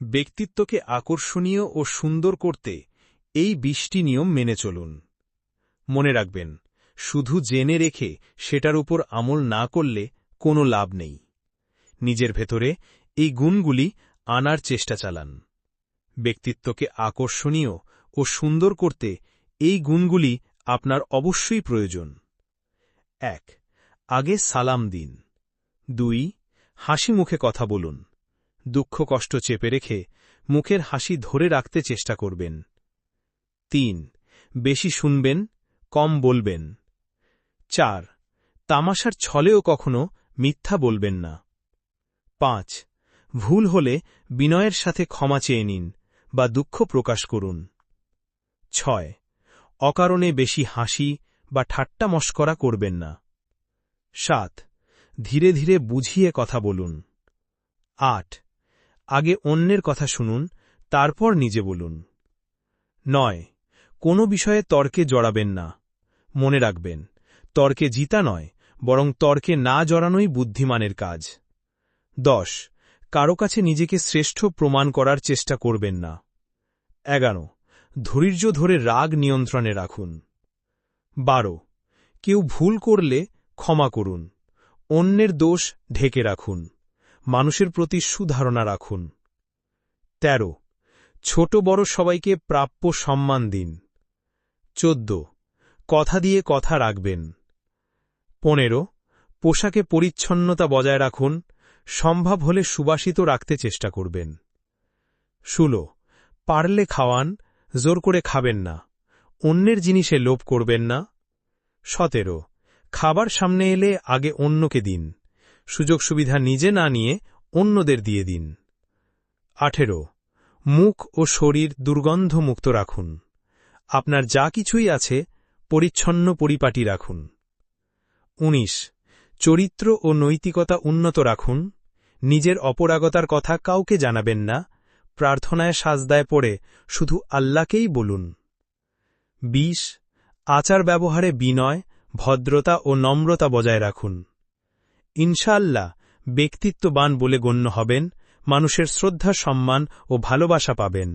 ব্যক্তিত্বকে আকর্ষণীয় ও সুন্দর করতে এই ২০টি নিয়ম মেনে চলুন। মনে রাখবেন, শুধু জেনে রেখে সেটার উপর আমল না করলে কোনো লাভ নেই। নিজের ভেতরে এই গুণগুলি আনার চেষ্টা চালান। ব্যক্তিত্বকে আকর্ষণীয় ও সুন্দর করতে এই গুণগুলি আপনার অবশ্যই প্রয়োজন। ১. আগে সালাম দিন। ২. হাসি মুখে কথা বলুন। দুঃখ কষ্ট চেপে রেখে মুখের হাসি ধরে রাখতে চেষ্টা করবেন। ৩. বেশি শুনবেন, কম বলবেন। ৪. তামাশার ছলেও কখনো মিথ্যা বলবেন না। ৫. ভুল হলে বিনয়ের সাথে ক্ষমা চেয়ে নিন বা দুঃখ প্রকাশ করুন। ৬. অকারণে বেশি হাসি বা ঠাট্টা মশকরা করবেন না। ৭. ধীরে ধীরে বুঝিয়ে কথা বলুন। ৮. আগে অন্যের কথা শুনুন, তারপর নিজে বলুন। ৯. কোনো বিষয়ে তর্কে জড়াবেন না। মনে রাখবেন, তর্কে জিতা নয়, বরং তর্কে না জড়ানোই বুদ্ধিমানের কাজ। ১০. কারো কাছে নিজেকে শ্রেষ্ঠ প্রমাণ করার চেষ্টা করবেন না। ১১. ধৈর্য ধরে রাগ নিয়ন্ত্রণে রাখুন। ১২. কেউ ভুল করলে ক্ষমা করুন। অন্যের দোষ ঢেকে রাখুন। মানুষের প্রতি সুধারণা রাখুন। ১৩. ছোট বড় সবাইকে প্রাপ্য সম্মান দিন। ১৪. কথা দিয়ে কথা রাখবেন। ১৫. পোশাকে পরিচ্ছন্নতা বজায় রাখুন, সম্ভব হলে সুবাসিত রাখতে চেষ্টা করবেন। ১৬. পারলে খাওয়ান, জোর করে খাবেন না। অন্যের জিনিসে লোভ করবেন না। ১৭. খাবার সামনে এলে আগে অন্যকে দিন, সুযোগ সুবিধা নিজে না নিয়ে অন্যদের দিয়ে দিন। ১৮. মুখ ও শরীর দুর্গন্ধমুক্ত রাখুন। আপনার যা কিছুই আছে পরিচ্ছন্ন পরিপাটি রাখুন। ১৯. চরিত্র ও নৈতিকতা উন্নত রাখুন। নিজের অপরাগতার কথা কাউকে জানাবেন না। প্রার্থনায় সাজদায় পড়ে শুধু আল্লাহকেই বলুন। ২০. আচার ব্যবহারে বিনয়, ভদ্রতা ও নম্রতা বজায় রাখুন। ইনশাআল্লাহ ব্যক্তিত্ববান বলে গণ্য হবেন, মানুষের শ্রদ্ধা সম্মান ও ভালোবাসা পাবেন।